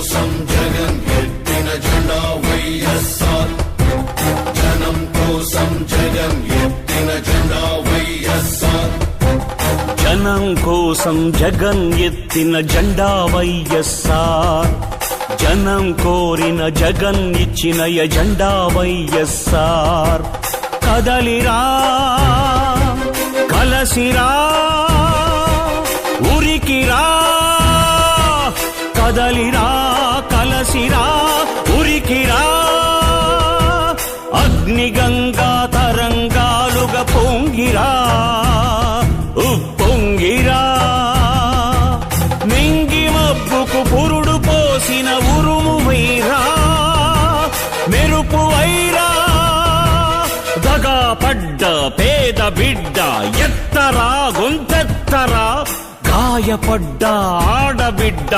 కోసం జగన్ ఎత్తిన జెండా వైఎస్ఆర్. జనం కోసం జగన్ ఎత్తిన జెండా వైఎస్ఆర్. జనం కోసం జగన్ ఎత్తిన జెండా వైఎస్ఆర్. జనం కోరిన జగన్ ఇచ్చిన ఎజెండా వైఎస్ఆర్. కదలిరా కలసిరా ఉరికిరా, కదలిరా కలసిరా ఉరికిరా. అగ్నిగంగా తరంగాలుగా పొంగిరా ఉప్పొంగిరా. మింగి మబ్బుకు పురుడు పోసిన ఉరుము వైరా, మెరుపు వైరా. దగా పడ్డ పేద బిడ్డ ఎత్తరా గొంతెత్తరా, గాయపడ్డ ఆడబిడ్డ